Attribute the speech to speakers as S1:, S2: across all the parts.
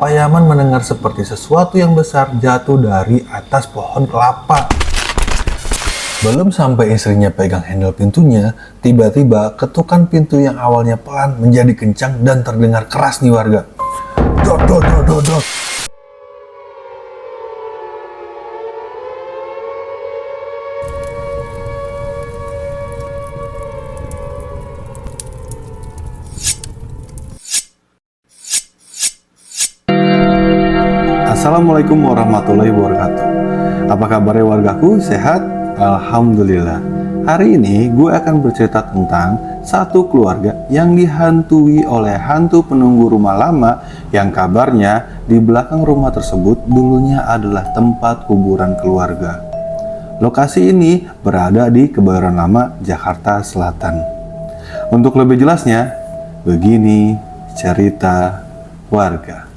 S1: Payaman mendengar seperti sesuatu yang besar jatuh dari atas pohon kelapa. Belum sampai istrinya pegang handle pintunya, tiba-tiba ketukan pintu yang awalnya pelan menjadi kencang dan terdengar keras nih warga. Dot, dot, dot, dot, dot. Assalamualaikum warahmatullahi wabarakatuh. Apa kabarnya wargaku? Sehat? Alhamdulillah. Hari ini gue akan bercerita tentang satu keluarga yang dihantui oleh hantu penunggu rumah lama yang kabarnya di belakang rumah tersebut dulunya adalah tempat kuburan keluarga. Lokasi ini berada di Kebayoran Lama, Jakarta Selatan. Untuk lebih jelasnya, begini cerita warga.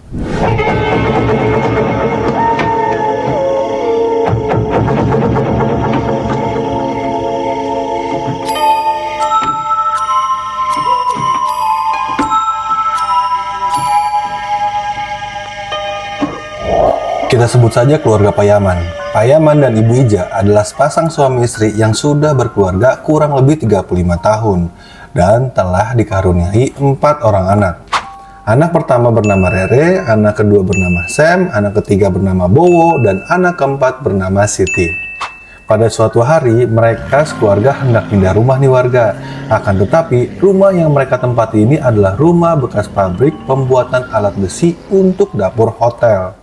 S1: Kita sebut saja keluarga Payaman. Payaman dan Ibu Ija adalah sepasang suami istri yang sudah berkeluarga kurang lebih 35 tahun dan telah dikaruniai 4 orang anak. Anak pertama bernama Rere, anak kedua bernama Sam, anak ketiga bernama Bowo, dan anak keempat bernama Siti. Pada suatu hari, mereka sekeluarga hendak pindah rumah nih warga. Akan tetapi, rumah yang mereka tempati ini adalah rumah bekas pabrik pembuatan alat besi untuk dapur hotel.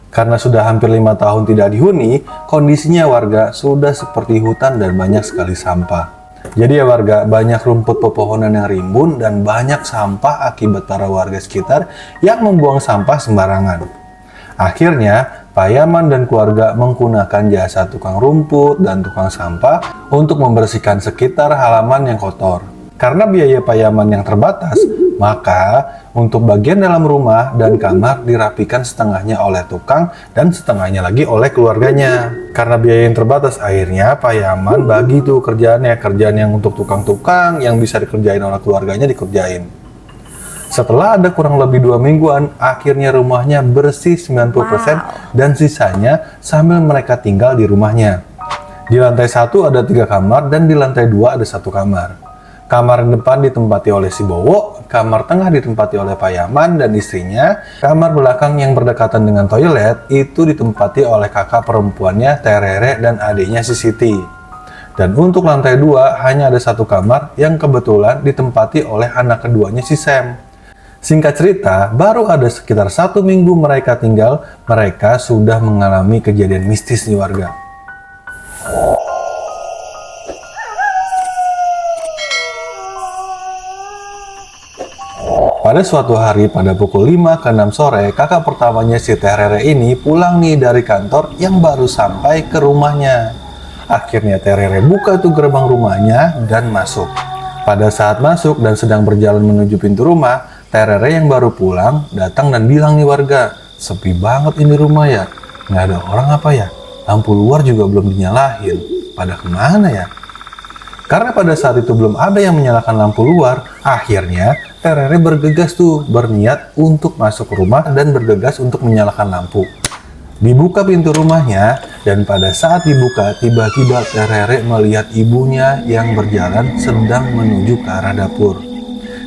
S1: Karena sudah hampir 5 tahun tidak dihuni, kondisinya warga sudah seperti hutan dan banyak sekali sampah. Jadi ya warga, banyak rumput pepohonan yang rimbun dan banyak sampah akibat para warga sekitar yang membuang sampah sembarangan. Akhirnya, Payaman dan keluarga menggunakan jasa tukang rumput dan tukang sampah untuk membersihkan sekitar halaman yang kotor. Karena biaya Payaman yang terbatas, maka untuk bagian dalam rumah dan kamar dirapikan setengahnya oleh tukang dan setengahnya lagi oleh keluarganya. Karena biaya yang terbatas, akhirnya Payaman bagi tuh kerjaan yang untuk tukang-tukang yang bisa dikerjain oleh keluarganya dikerjain. Setelah ada kurang lebih 2 mingguan, akhirnya rumahnya bersih 90% dan sisanya sambil mereka tinggal di rumahnya. Di lantai 1 ada 3 kamar dan di lantai 2 ada 1 kamar. Kamar depan ditempati oleh si Bowo, kamar tengah ditempati oleh Payaman dan istrinya, kamar belakang yang berdekatan dengan toilet itu ditempati oleh kakak perempuannya Terere dan adiknya si Siti. Dan untuk lantai 2 hanya ada 1 kamar yang kebetulan ditempati oleh anak keduanya si Sam. Singkat cerita, baru ada sekitar 1 minggu mereka tinggal, mereka sudah mengalami kejadian mistis nih warga. Pada suatu hari pada pukul 5 ke 6 sore, kakak pertamanya si Terere ini pulang nih dari kantor yang baru sampai ke rumahnya. Akhirnya Terere buka tuh gerbang rumahnya dan masuk. Pada saat masuk dan sedang berjalan menuju pintu rumah, Terere yang baru pulang datang dan bilang nih warga, sepi banget ini rumah ya, nggak ada orang apa ya, lampu luar juga belum dinyalain, pada kemana ya? Karena pada saat itu belum ada yang menyalakan lampu luar, akhirnya Terere bergegas tuh, berniat untuk masuk rumah dan bergegas untuk menyalakan lampu. Dibuka pintu rumahnya, dan pada saat dibuka, tiba-tiba Terere melihat ibunya yang berjalan sedang menuju ke arah dapur.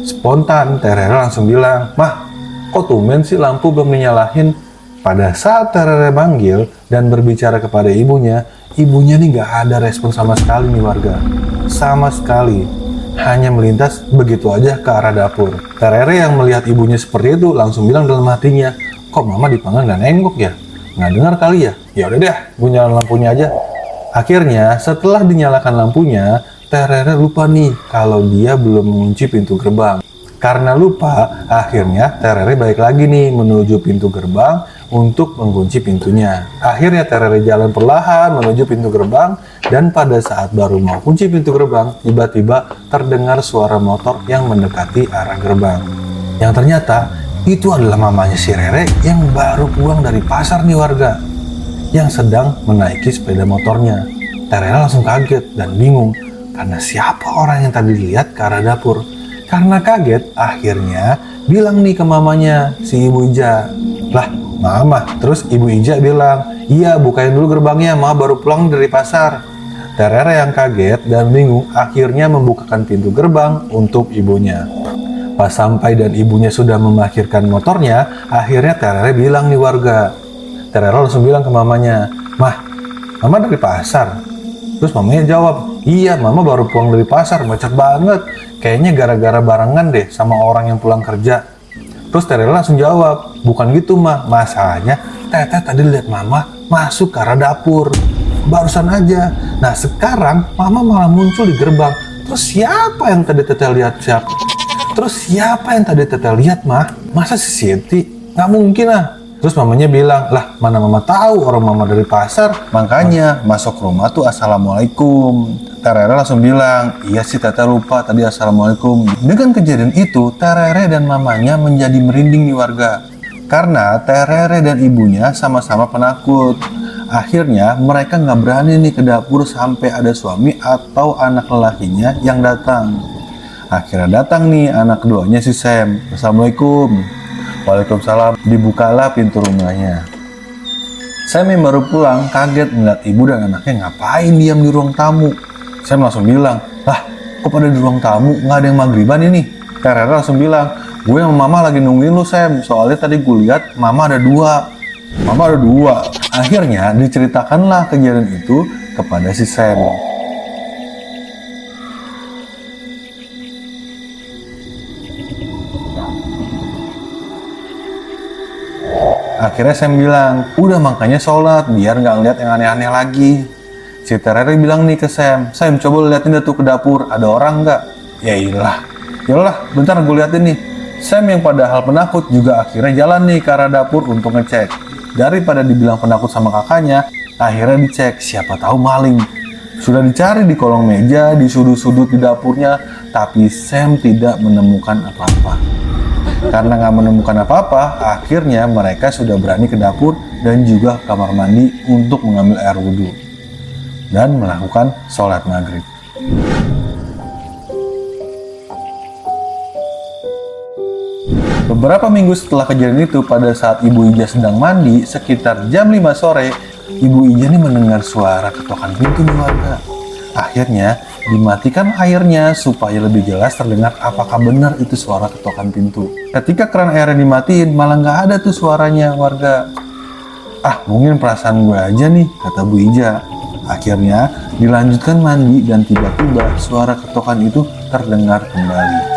S1: Spontan, Terere langsung bilang, "Mah, kok tumben sih lampu belum dinyalain?" Pada saat Terere manggil dan berbicara kepada ibunya nih gak ada respon sama sekali nih warga. Sama sekali. Hanya melintas begitu aja ke arah dapur. Terere yang melihat ibunya seperti itu langsung bilang dalam hatinya, "Kok mama dipanggil gak nengok ya? Nggak dengar kali ya? Ya udah deh, gue nyalain lampunya aja." Akhirnya setelah dinyalakan lampunya, Terere lupa nih kalau dia belum mengunci pintu gerbang. Karena lupa, akhirnya Terere balik lagi nih menuju pintu gerbang untuk mengunci pintunya. Akhirnya Terere jalan perlahan menuju pintu gerbang dan pada saat baru mau kunci pintu gerbang, tiba-tiba terdengar suara motor yang mendekati arah gerbang. Yang ternyata itu adalah mamanya si Rere yang baru pulang dari pasar nih warga, yang sedang menaiki sepeda motornya. Terere langsung kaget dan bingung karena siapa orang yang tadi dilihat ke arah dapur. Karena kaget, akhirnya bilang nih ke mamanya, si Ibu Ija, Lah, Mama. Terus Ibu Ija bilang, iya bukain dulu gerbangnya, Mama baru pulang dari pasar. Terere yang kaget dan bingung akhirnya membukakan pintu gerbang untuk ibunya. Pas sampai dan ibunya sudah memarkirkan motornya, akhirnya Terere bilang nih warga. Terere langsung bilang ke mamanya, Mah, Mama dari pasar? Terus mamanya jawab, iya Mama baru pulang dari pasar, macet banget. Kayaknya gara-gara barengan deh sama orang yang pulang kerja. Terus Terere langsung jawab, bukan gitu Mah, masalahnya Teteh tadi lihat Mama masuk ke arah dapur. Barusan aja. Nah sekarang Mama malah muncul di gerbang. Terus siapa yang tadi Teteh lihat siapa? Terus siapa yang tadi Teteh lihat Mah? Masa si Siti? Nggak mungkin lah. Terus mamanya bilang, lah mana Mama tahu orang Mama dari pasar. Makanya masuk rumah tuh Assalamualaikum. Terere langsung bilang, iya sih Teteh lupa tadi Assalamualaikum. Dengan kejadian itu, Terere dan mamanya menjadi merinding nih warga. Karena Terere dan ibunya sama-sama penakut. Akhirnya mereka nggak berani nih ke dapur sampai ada suami atau anak lelakinya yang datang. Akhirnya datang nih anak keduanya si Sam. Assalamualaikum. Waalaikumsalam. Dibukalah pintu rumahnya. Sam yang baru pulang kaget melihat ibu dan anaknya ngapain diam di ruang tamu. Sam langsung bilang, lah kok pada di ruang tamu nggak ada yang maghriban ini? Terere langsung bilang, gue sama Mama lagi nungguin lu Sam. Soalnya tadi gue lihat Mama ada dua. Akhirnya diceritakanlah kejadian itu kepada si Sam. Akhirnya Sam bilang, udah makanya sholat biar nggak ngeliat yang aneh-aneh lagi. Si Terere bilang nih ke Sam, Sam coba liatin tuh ke dapur, ada orang nggak? Yalah, bentar gue liatin nih. Sam yang padahal penakut juga akhirnya jalan nih ke arah dapur untuk ngecek. Daripada dibilang penakut sama kakaknya, akhirnya dicek, siapa tahu maling. Sudah dicari di kolong meja, di sudut-sudut di dapurnya, tapi Sam tidak menemukan apa-apa. Karena nggak menemukan apa-apa, akhirnya mereka sudah berani ke dapur dan juga ke kamar mandi untuk mengambil air wudhu dan melakukan sholat maghrib. Beberapa minggu setelah kejadian itu, pada saat Ibu Ija sedang mandi, sekitar jam 5 sore, Ibu Ija nih mendengar suara ketokan pintu di warga. Akhirnya, dimatikan airnya supaya lebih jelas terdengar apakah benar itu suara ketokan pintu. Ketika keran airnya dimatiin, malah nggak ada tuh suaranya warga. Ah, mungkin perasaan gue aja nih, kata Bu Ija. Akhirnya, dilanjutkan mandi dan tiba-tiba suara ketokan itu terdengar kembali.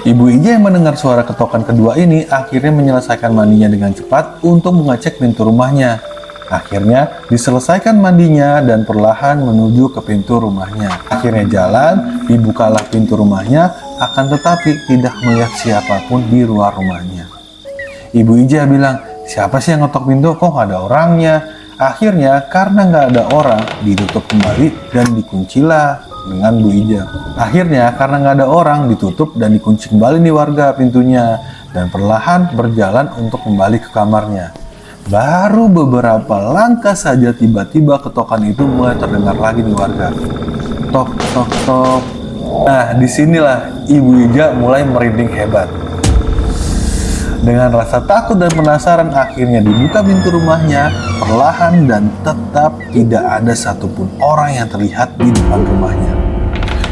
S1: Ibu Ija yang mendengar suara ketokan kedua ini akhirnya menyelesaikan mandinya dengan cepat untuk mengecek pintu rumahnya. Akhirnya diselesaikan mandinya dan perlahan menuju ke pintu rumahnya. Akhirnya jalan, dibukalah pintu rumahnya, akan tetapi tidak melihat siapapun di luar rumahnya. Ibu Ija bilang, siapa sih yang ngetok pintu? Kok nggak ada orangnya? Akhirnya karena nggak ada orang, ditutup kembali dan dikuncilah dengan Bu Ija. Akhirnya karena nggak ada orang, ditutup dan dikunci kembali nih warga pintunya dan perlahan berjalan untuk kembali ke kamarnya. Baru beberapa langkah saja tiba-tiba ketokan itu mulai terdengar lagi nih warga. Tok tok tok. Nah disinilah Ibu Ija mulai merinding hebat. Dengan rasa takut dan penasaran akhirnya dibuka pintu rumahnya perlahan dan tetap tidak ada satupun orang yang terlihat di depan rumahnya.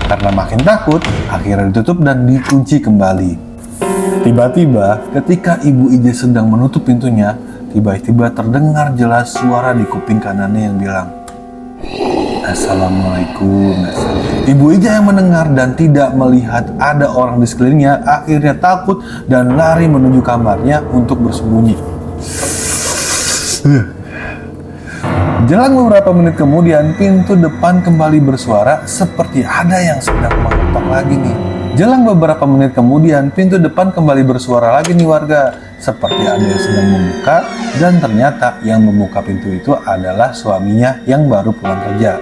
S1: Karena makin takut, akhirnya ditutup dan dikunci kembali. Tiba-tiba ketika Ibu Ija sedang menutup pintunya, tiba-tiba terdengar jelas suara di kuping kanannya yang bilang, Assalamualaikum. Ibu Ija yang mendengar dan tidak melihat ada orang di sekelilingnya akhirnya takut dan lari menuju kamarnya untuk bersembunyi. Jelang beberapa menit kemudian pintu depan kembali bersuara seperti ada yang sedang mengetok lagi nih. Jelang beberapa menit kemudian pintu depan kembali bersuara lagi nih warga, seperti ada yang sedang membuka, dan ternyata yang membuka pintu itu adalah suaminya yang baru pulang kerja,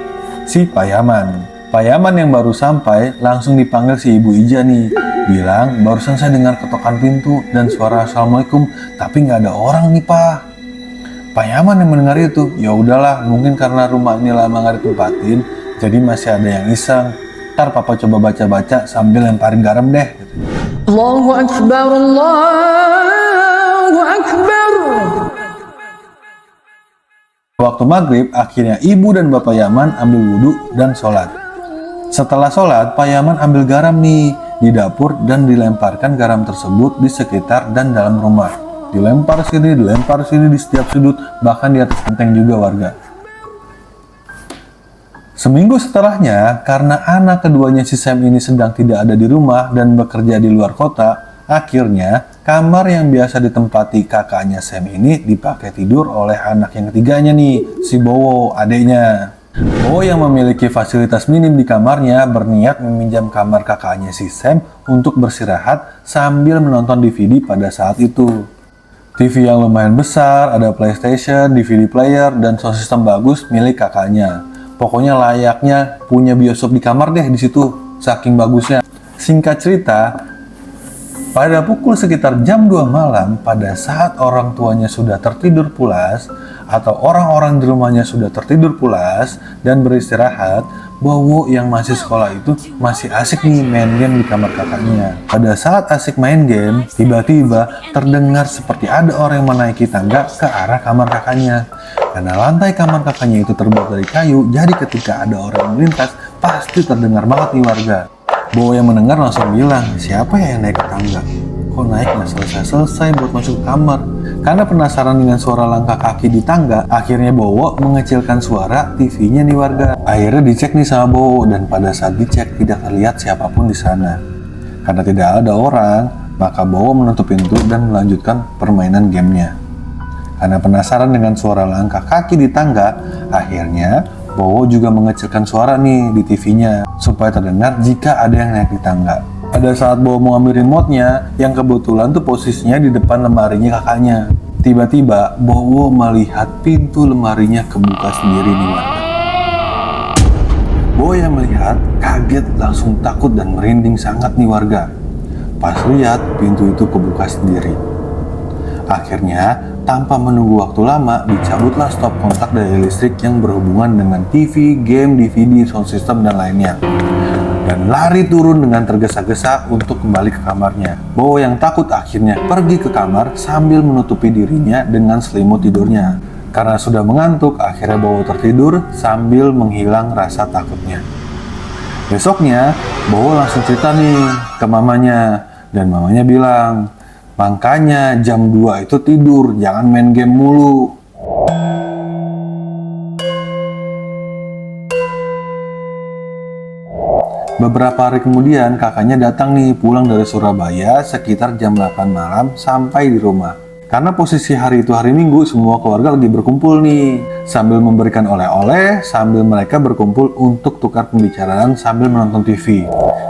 S1: si Payaman. Payaman yang baru sampai langsung dipanggil si Ibu Ija nih, bilang barusan saya dengar ketokan pintu dan suara Assalamualaikum, tapi nggak ada orang nih Pak. Payaman yang mendengar itu, ya udahlah, mungkin karena rumah ini lama nggak ditempatin, jadi masih ada yang iseng. Ntar Papa coba baca-baca sambil lemparin garam deh.
S2: Allahu Akbar, Allahu Akbar.
S1: Waktu maghrib, akhirnya ibu dan bapak Yaman ambil wudhu dan sholat. Setelah sholat, Pak Yaman ambil garam nih di dapur dan dilemparkan garam tersebut di sekitar dan dalam rumah. Dilempar sini di setiap sudut, bahkan di atas genteng juga warga. Seminggu setelahnya, karena anak keduanya si Sam ini sedang tidak ada di rumah dan bekerja di luar kota, akhirnya kamar yang biasa ditempati kakaknya Sam ini dipakai tidur oleh anak yang ketiganya nih, si Bowo, adiknya. Bowo yang memiliki fasilitas minim di kamarnya berniat meminjam kamar kakaknya si Sam untuk beristirahat sambil menonton DVD pada saat itu. TV yang lumayan besar, ada PlayStation, DVD player, dan sound system bagus milik kakaknya. Pokoknya layaknya punya bioskop di kamar deh di situ, saking bagusnya. Singkat cerita, pada pukul sekitar jam 2 malam, pada saat orang tuanya sudah tertidur pulas, atau orang-orang di rumahnya sudah tertidur pulas dan beristirahat, Bowo yang masih sekolah itu masih asik nih main game di kamar kakaknya. Pada saat asik main game, tiba-tiba terdengar seperti ada orang yang menaiki tangga ke arah kamar kakaknya. Karena lantai kamar kakaknya itu terbuat dari kayu, jadi ketika ada orang melintas, pasti terdengar banget nih warga. Bowo yang mendengar langsung bilang, siapa ya yang naik ke tangga? Kok naik nggak selesai-selesai buat masuk ke kamar? Karena penasaran dengan suara langkah kaki di tangga, akhirnya Bowo mengecilkan suara TV-nya nih warga. Akhirnya dicek nih sama Bowo, dan pada saat dicek tidak terlihat siapapun di sana. Karena tidak ada orang, maka Bowo menutup pintu dan melanjutkan permainan gamenya. Karena penasaran dengan suara langkah kaki di tangga, akhirnya Bowo juga mengecilkan suara nih di TV-nya supaya terdengar jika ada yang naik di tangga. Pada saat Bowo mau ambil remote-nya, yang kebetulan tuh posisinya di depan lemarinya kakaknya. Tiba-tiba Bowo melihat pintu lemarinya kebuka sendiri nih warga. Bowo yang melihat kaget, langsung takut dan merinding sangat nih warga. Pas lihat pintu itu kebuka sendiri. Akhirnya, tanpa menunggu waktu lama, dicabutlah stop kontak dari listrik yang berhubungan dengan TV, game, DVD, sound system, dan lainnya. Dan lari turun dengan tergesa-gesa untuk kembali ke kamarnya. Bowo yang takut akhirnya pergi ke kamar sambil menutupi dirinya dengan selimut tidurnya. Karena sudah mengantuk, akhirnya Bowo tertidur sambil menghilang rasa takutnya. Besoknya, Bowo langsung cerita nih ke mamanya. Dan mamanya bilang, makanya jam 2 itu tidur, jangan main game mulu. Beberapa hari kemudian kakaknya datang nih pulang dari Surabaya sekitar jam 8 malam sampai di rumah. Karena posisi hari itu hari Minggu, semua keluarga lagi berkumpul nih. Sambil memberikan oleh-oleh, sambil mereka berkumpul untuk tukar pembicaraan sambil menonton TV.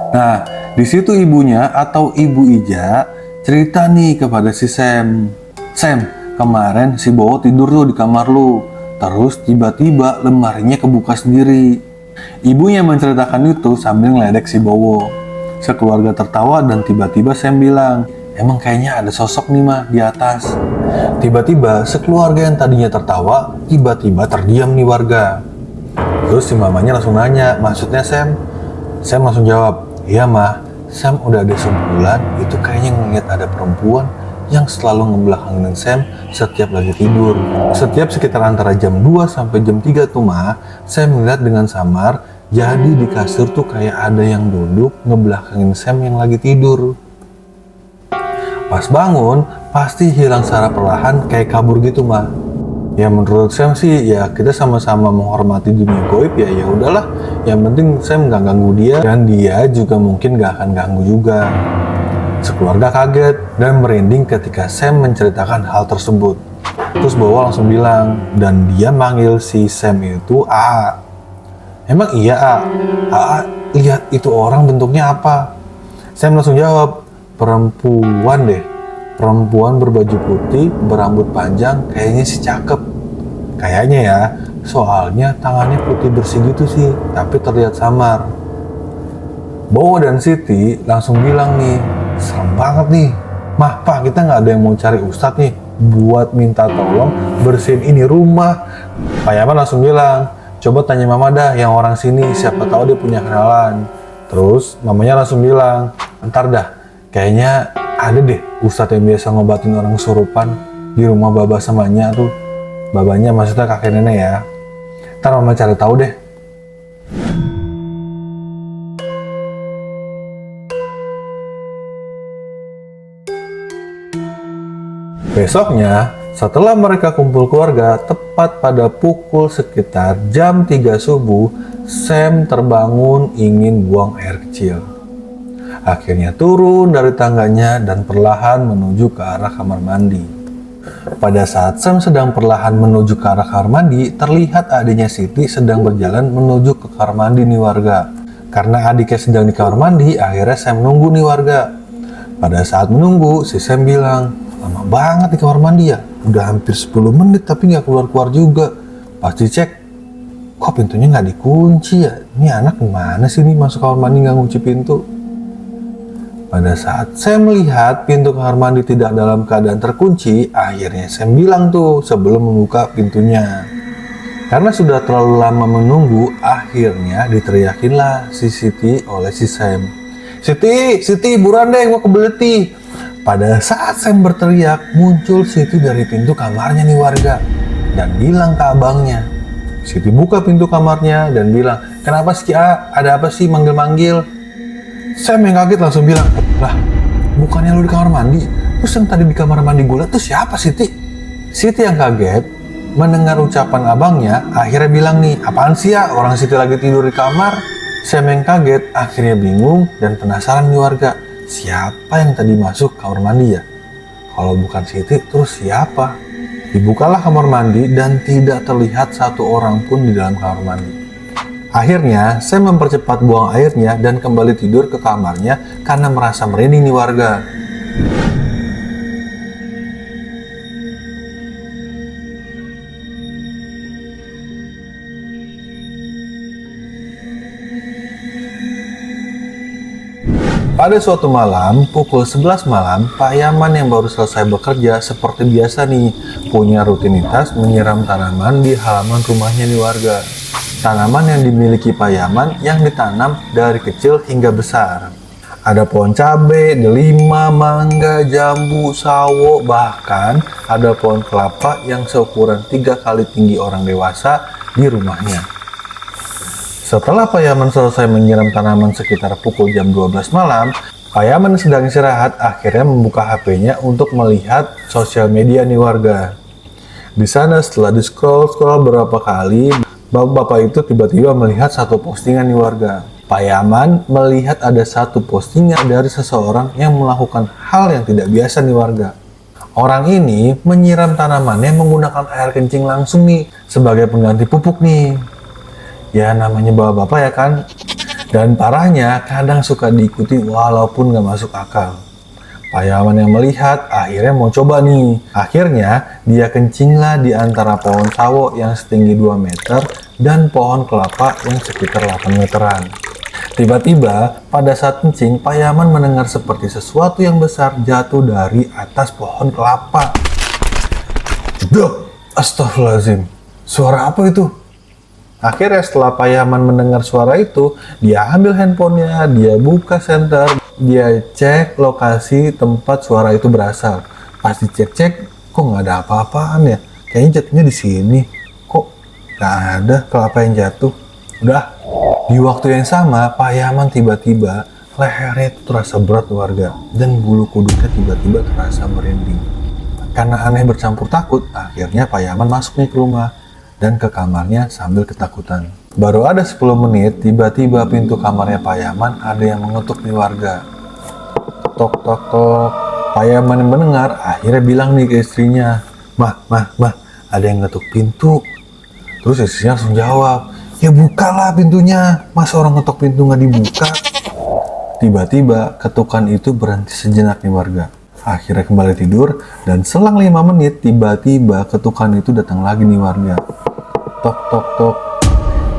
S1: Nah, di situ ibunya atau Ibu Ija cerita nih kepada si Sam. Sam, kemarin si Bowo tidur tuh di kamar lu. Terus tiba-tiba lemarinya kebuka sendiri. Ibunya menceritakan itu sambil ngeledek si Bowo. Sekeluarga tertawa dan tiba-tiba Sam bilang, emang kayaknya ada sosok nih mah di atas. Tiba-tiba sekeluarga yang tadinya tertawa, tiba-tiba terdiam nih warga. Terus si mamanya langsung nanya, maksudnya Sam? Sam langsung jawab, iya mah, Sam udah ada sebulan itu kayaknya ngeliat ada perempuan yang selalu ngebelakangin Sam setiap lagi tidur. Setiap sekitar antara jam 2 sampai jam 3 tuh mah, Sam ngeliat dengan samar, jadi di kasur tuh kayak ada yang duduk ngebelakangin Sam yang lagi tidur. Pas bangun, pasti hilang secara perlahan kayak kabur gitu mah. Ya menurut Sam sih ya kita sama-sama menghormati dunia goib ya udahlah. Yang penting Sam nggak ganggu dia dan dia juga mungkin nggak akan ganggu juga. Sekeluarga kaget dan merinding ketika Sam menceritakan hal tersebut. Terus Bowo langsung bilang, dan dia manggil si Sam itu A. Emang iya A? A, lihat itu orang bentuknya apa? Sam langsung jawab, perempuan deh. Perempuan berbaju putih, berambut panjang, kayaknya sih cakep. Kayaknya ya, soalnya tangannya putih bersih gitu sih, tapi terlihat samar. Bowo dan Siti langsung bilang nih, serem banget nih. Mah, Pak, kita nggak ada yang mau cari Ustadz nih buat minta tolong bersihin ini rumah. Pak Yaman langsung bilang, coba tanya Mama dah yang orang sini, siapa tahu dia punya kenalan. Terus mamanya langsung bilang, ntar dah, kayaknya ada deh Ustadz yang biasa ngobatin orang kesurupan di rumah Baba sama Nya tuh. Babanya maksudnya kakek nenek ya. Ntar mama cari tahu deh. Besoknya, setelah mereka kumpul keluarga, tepat pada pukul sekitar jam 3 subuh, Sam terbangun ingin buang air kecil. Akhirnya turun dari tangganya dan perlahan menuju ke arah kamar mandi. Pada saat Sam sedang perlahan menuju ke arah kamar mandi, terlihat adiknya Siti sedang berjalan menuju ke kamar mandi nih warga. Karena adiknya sedang di kamar mandi, akhirnya Sam menunggu nih warga. Pada saat menunggu, si Sam bilang, "Lama banget di kamar mandi ya, udah hampir 10 menit tapi nggak keluar-keluar juga. Pasti cek, kok pintunya nggak dikunci ya? Ini anak gimana sih nih masuk kamar mandi nggak kunci pintu?" Pada saat Sam melihat pintu kamar mandi tidak dalam keadaan terkunci, akhirnya Sam bilang tuh sebelum membuka pintunya. Karena sudah terlalu lama menunggu, akhirnya diteriakinlah si Siti oleh si Sam. Siti, buruan deh, gua kebelet nih." Pada saat Sam berteriak, muncul Siti dari pintu kamarnya nih warga dan bilang ke abangnya. Siti buka pintu kamarnya dan bilang, "Kenapa sih ada apa sih manggil-manggil?" Sam yang kaget langsung bilang, "Lah, bukannya lu di kamar mandi? Terus yang tadi di kamar mandi gue liat tuh siapa Siti?" Siti yang kaget mendengar ucapan abangnya akhirnya bilang nih, "Apaan sih ya, orang Siti lagi tidur di kamar?" Sam yang kaget akhirnya bingung dan penasaran nih warga. Siapa yang tadi masuk kamar mandi ya? Kalau bukan Siti, terus siapa? Dibukalah kamar mandi dan tidak terlihat satu orang pun di dalam kamar mandi. Akhirnya, Sam mempercepat buang airnya dan kembali tidur ke kamarnya karena merasa merinding nih warga. Pada suatu malam, pukul 11 malam, Pak Yaman yang baru selesai bekerja seperti biasa nih, punya rutinitas menyiram tanaman di halaman rumahnya nih warga. Tanaman yang dimiliki Pak Yaman yang ditanam dari kecil hingga besar. Ada pohon cabai, delima, mangga, jambu, sawo, bahkan ada pohon kelapa yang seukuran 3 kali tinggi orang dewasa di rumahnya. Setelah Pak Yaman selesai menyiram tanaman sekitar pukul jam 12 malam, Pak Yaman sedang istirahat akhirnya membuka HP-nya untuk melihat sosial media nih warga. Di sana setelah di-scroll berapa kali, bapak-bapak itu tiba-tiba melihat satu postingan nih warga. Pak Yaman melihat ada satu postingan dari seseorang yang melakukan hal yang tidak biasa nih warga. Orang ini menyiram tanamannya menggunakan air kencing langsung nih sebagai pengganti pupuk nih. Ya namanya bapak-bapak ya kan. Dan parahnya kadang suka diikuti walaupun gak masuk akal. Pak Yaman yang melihat akhirnya mau coba nih. Akhirnya dia kencinglah di antara pohon sawo yang setinggi 2 meter dan pohon kelapa yang sekitar 8 meteran. Tiba-tiba pada saat kencing, Pak Yaman mendengar seperti sesuatu yang besar jatuh dari atas pohon kelapa. Duh, astagfirullahaladzim. Suara apa itu? Akhirnya setelah Pak Yaman mendengar suara itu, dia ambil handphonenya, dia buka senter, dia cek lokasi tempat suara itu berasal. Pas dicek-cek, kok nggak ada apa-apaan ya? Kayaknya jatuhnya di sini. Kok nggak ada kelapa yang jatuh? Udah, di waktu yang sama, Pak Yaman tiba-tiba lehernya itu terasa berat warga dan bulu kuduknya tiba-tiba terasa merinding. Karena aneh bercampur takut, akhirnya Pak Yaman masuk nih ke rumah dan ke kamarnya sambil ketakutan. Baru ada 10 menit, tiba-tiba pintu kamarnya Pak Yaman ada yang mengetuk nih warga. Tok tok tok. Pak Yaman yang mendengar akhirnya bilang nih ke istrinya, Mah, ada yang ngetuk pintu." Terus istrinya langsung jawab, "Ya bukalah pintunya, masa orang ngetok pintu nggak dibuka?" Tiba-tiba ketukan itu berhenti sejenak nih warga. Akhirnya kembali tidur dan selang 5 menit tiba-tiba ketukan itu datang lagi nih warga. Tok tok tok.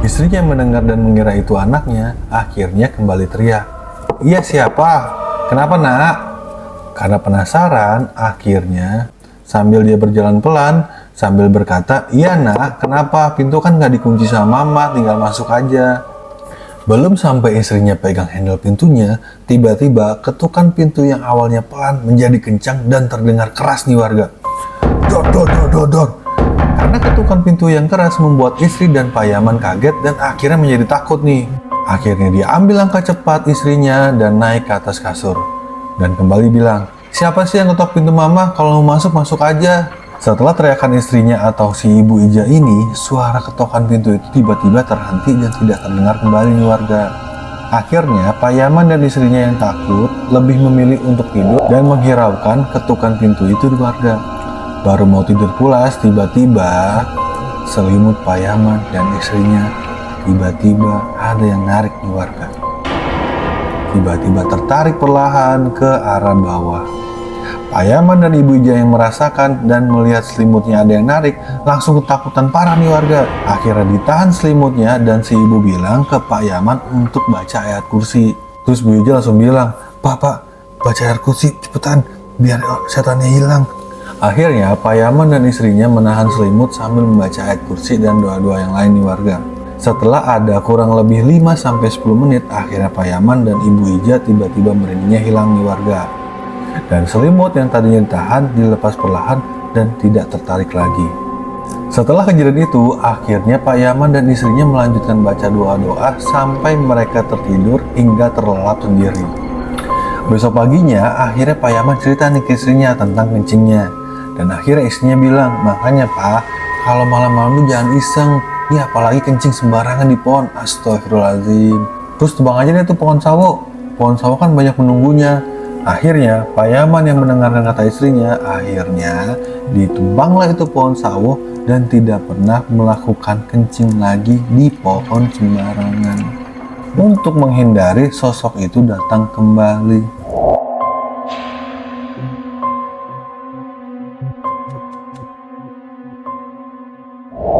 S1: Istrinya mendengar dan mengira itu anaknya, akhirnya kembali teriak, "Iya siapa? Kenapa nak?" Karena penasaran, akhirnya sambil dia berjalan pelan, sambil berkata, "Iya nak, kenapa? Pintu kan nggak dikunci sama mama, tinggal masuk aja." Belum sampai istrinya pegang handle pintunya, tiba-tiba ketukan pintu yang awalnya pelan menjadi kencang dan terdengar keras nih warga. Dor dor dor dor dor. Karena ketukan pintu yang keras membuat istri dan Pak Yaman kaget dan akhirnya menjadi takut nih. Akhirnya dia ambil langkah cepat istrinya dan naik ke atas kasur. Dan kembali bilang, "Siapa sih yang ketok pintu mama? Kalau mau masuk, masuk aja." Setelah teriakan istrinya atau si Ibu Ija ini, suara ketokan pintu itu tiba-tiba terhenti dan tidak terdengar kembali nih warga. Akhirnya Pak Yaman dan istrinya yang takut lebih memilih untuk tidur dan menghiraukan ketukan pintu itu di warga. Baru mau tidur pulas, tiba-tiba selimut Pak Yaman dan istrinya tiba-tiba ada yang narik nih warga. Tiba-tiba tertarik perlahan ke arah bawah. Pak Yaman dan Ibu Ija yang merasakan dan melihat selimutnya ada yang narik langsung ketakutan parah nih warga. Akhirnya ditahan selimutnya dan si ibu bilang ke Pak Yaman untuk baca ayat kursi. Terus Bu Ija langsung bilang, Pak, baca ayat kursi cepetan biar setannya hilang." Akhirnya Pak Yaman dan istrinya menahan selimut sambil membaca ayat kursi dan doa-doa yang lain nih warga. Setelah ada kurang lebih 5-10 menit, akhirnya Pak Yaman dan Ibu Ija tiba-tiba merindingnya hilang nih warga. Dan selimut yang tadinya ditahan dilepas perlahan dan tidak tertarik lagi. Setelah kejadian itu, akhirnya Pak Yaman dan istrinya melanjutkan baca doa-doa sampai mereka tertidur hingga terlelap sendiri. Besok paginya, akhirnya Pak Yaman cerita nih ke istrinya tentang kencingnya. Dan akhirnya istrinya bilang, "Makanya Pak, kalau malam-malam tuh jangan iseng. Ya apalagi kencing sembarangan di pohon. Astagfirullahaladzim. Terus tebang aja deh tuh pohon sawo. Pohon sawo kan banyak penunggunya." Akhirnya Pak Yaman yang mendengarkan kata istrinya, akhirnya ditebanglah itu pohon sawo dan tidak pernah melakukan kencing lagi di pohon sembarangan. Untuk menghindari sosok itu datang kembali.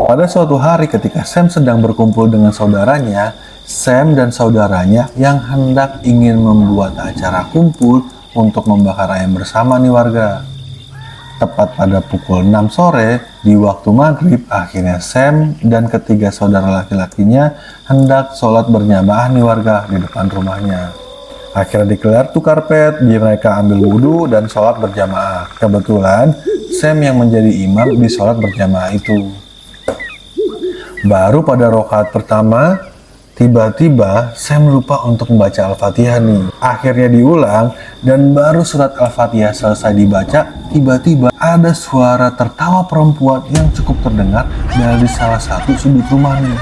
S1: Pada suatu hari ketika Sam sedang berkumpul dengan saudaranya, Sam dan saudaranya yang hendak ingin membuat acara kumpul untuk membakar ayam bersama nih warga. Tepat pada pukul 6 sore di waktu maghrib, akhirnya Sam dan ketiga saudara laki-lakinya hendak sholat berjamaah nih warga di depan rumahnya. Akhirnya dikelar tuh karpet biar mereka ambil wudhu dan sholat berjamaah. Kebetulan Sam yang menjadi imam di sholat berjamaah itu. Baru pada rakaat pertama, tiba-tiba Sam lupa untuk membaca Al-Fatihah nih. Akhirnya diulang dan baru surat Al-Fatihah selesai dibaca, tiba-tiba ada suara tertawa perempuan yang cukup terdengar dari salah satu sudut rumah nih.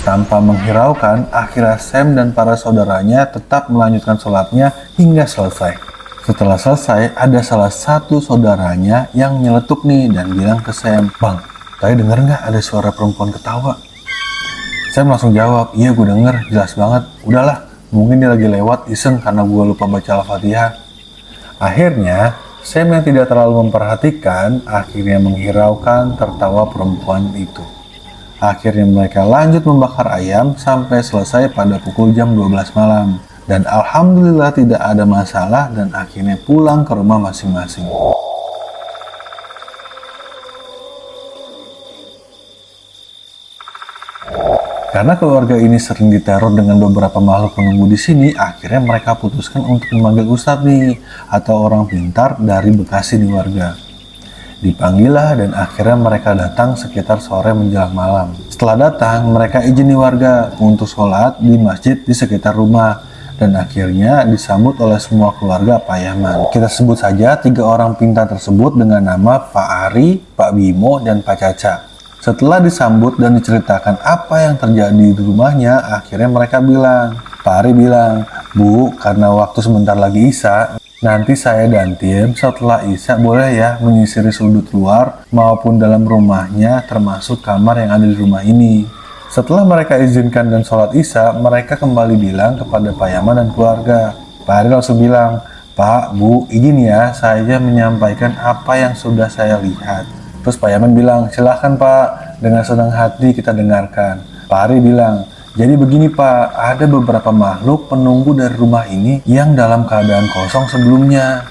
S1: Tanpa menghiraukan, akhirnya Sam dan para saudaranya tetap melanjutkan sholatnya hingga selesai. Setelah selesai, ada salah satu saudaranya yang nyeletuk nih dan bilang ke Sam, "Bang, tadi denger nggak ada suara perempuan ketawa?" Sam langsung jawab, "Iya gue denger, jelas banget. Udahlah, mungkin dia lagi lewat iseng karena gue lupa baca Al-Fatihah." Akhirnya, Sam yang tidak terlalu memperhatikan akhirnya menghiraukan tertawa perempuan itu. Akhirnya mereka lanjut membakar ayam sampai selesai pada pukul jam 12 malam. Dan alhamdulillah tidak ada masalah dan akhirnya pulang ke rumah masing-masing. Karena keluarga ini sering diteror dengan beberapa makhluk penunggu di sini, akhirnya mereka putuskan untuk memanggil ustadz nih, atau orang pintar dari Bekasi di warga. Dipanggillah dan akhirnya mereka datang sekitar sore menjelang malam. Setelah datang, mereka izin warga untuk sholat di masjid di sekitar rumah. Dan akhirnya disambut oleh semua keluarga Pak Yaman. Kita sebut saja 3 orang pintar tersebut dengan nama Pak Ari, Pak Bimo, dan Pak Caca. Setelah disambut dan diceritakan apa yang terjadi di rumahnya, akhirnya mereka bilang, Pak Ari bilang, "Bu, karena waktu sebentar lagi Isya, nanti saya dan tim setelah Isya boleh ya menyisiri sudut luar maupun dalam rumahnya termasuk kamar yang ada di rumah ini." Setelah mereka izinkan dan sholat Isya, mereka kembali bilang kepada Pak Yaman dan keluarga. Pak Ari langsung bilang, "Pak, Bu, izin ya saya menyampaikan apa yang sudah saya lihat." Terus Pak Yaman bilang, "Silahkan Pak, dengan senang hati kita dengarkan." Pak Ari bilang, "Jadi begini Pak, ada beberapa makhluk penunggu dari rumah ini yang dalam keadaan kosong sebelumnya.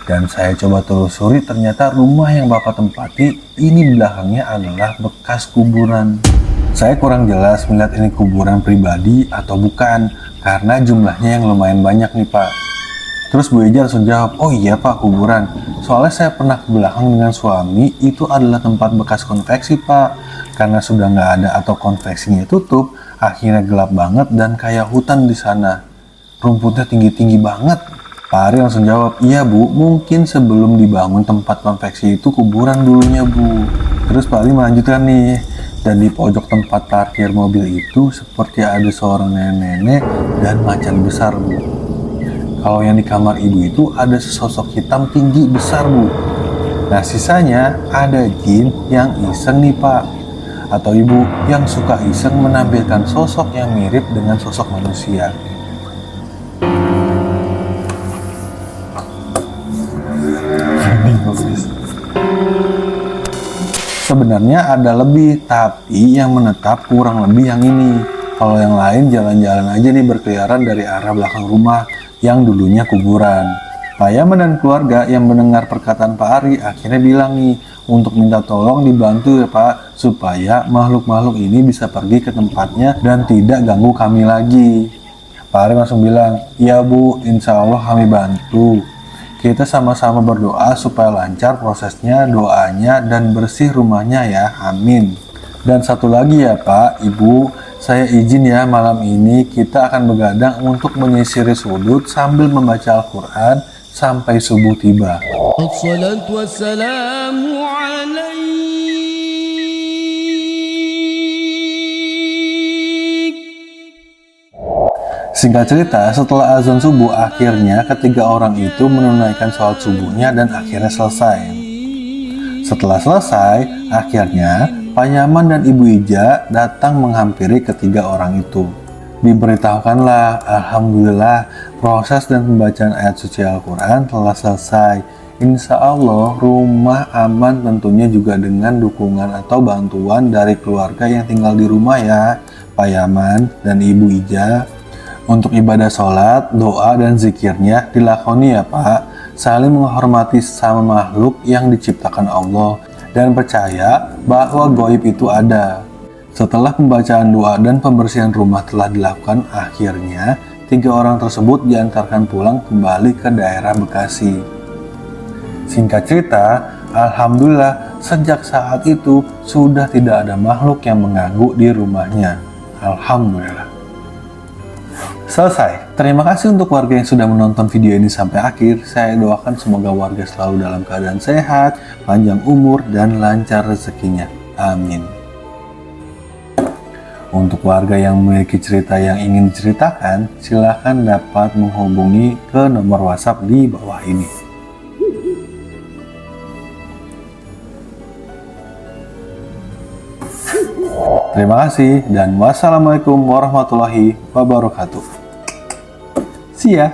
S1: Dan saya coba telusuri ternyata rumah yang Bapak tempati ini belakangnya adalah bekas kuburan. Saya kurang jelas melihat ini kuburan pribadi atau bukan, karena jumlahnya yang lumayan banyak nih Pak. Terus Bu Ija langsung jawab, oh iya Pak, kuburan. Soalnya saya pernah ke belakang dengan suami, itu adalah tempat bekas konveksi Pak. Karena sudah nggak ada atau konveksinya tutup, akhirnya gelap banget dan kayak hutan di sana. Rumputnya tinggi-tinggi banget. Pak Ari langsung jawab, iya Bu, mungkin sebelum dibangun tempat konveksi itu kuburan dulunya Bu. Terus Pak Ari melanjutkan nih, dan di pojok tempat parkir mobil itu seperti ada seorang nenek-nenek dan macan besar Bu. Kalau yang di kamar ibu itu ada sesosok hitam tinggi besar Bu. Nah sisanya ada jin yang iseng nih Pak. Atau ibu yang suka iseng menampilkan sosok yang mirip dengan sosok manusia. Sebenarnya ada lebih, tapi yang menetap kurang lebih yang ini. Kalau yang lain jalan-jalan aja nih berkeliaran dari arah belakang rumah yang dulunya kuburan. Pak Yaman dan keluarga yang mendengar perkataan Pak Ari akhirnya bilang nih untuk minta tolong dibantu ya Pak, supaya makhluk-makhluk ini bisa pergi ke tempatnya dan tidak ganggu kami lagi. Pak Ari langsung bilang, iya Bu, insya Allah kami bantu. Kita sama-sama berdoa supaya lancar prosesnya, doanya, dan bersih rumahnya ya, amin. Dan satu lagi ya Pak, Ibu, saya izin ya malam ini kita akan begadang untuk menyisiri sudut sambil membaca Al-Quran sampai subuh tiba. Assalatu wassalamu alaik. Singkat cerita, setelah azan subuh akhirnya ketiga orang itu menunaikan sholat subuhnya dan akhirnya selesai. Setelah selesai, akhirnya Pak Yaman dan Ibu Ija datang menghampiri ketiga orang itu. Diberitahukanlah, alhamdulillah, proses dan pembacaan ayat suci Al-Quran telah selesai. Insya Allah, rumah aman tentunya juga dengan dukungan atau bantuan dari keluarga yang tinggal di rumah ya, Pak Yaman dan Ibu Ija. Untuk ibadah sholat, doa, dan zikirnya dilakoni ya Pak, saling menghormati sama makhluk yang diciptakan Allah dan percaya bahwa gaib itu ada. Setelah pembacaan doa dan pembersihan rumah telah dilakukan, akhirnya tiga orang tersebut diantarkan pulang kembali ke daerah Bekasi. Singkat cerita, alhamdulillah sejak saat itu sudah tidak ada makhluk yang mengganggu di rumahnya. Alhamdulillah. Selesai. Terima kasih untuk warga yang sudah menonton video ini sampai akhir. Saya doakan semoga warga selalu dalam keadaan sehat, panjang umur, dan lancar rezekinya. Amin. Untuk warga yang memiliki cerita yang ingin diceritakan, silahkan dapat menghubungi ke nomor WhatsApp di bawah ini. Terima kasih dan wassalamualaikum warahmatullahi wabarakatuh. See ya.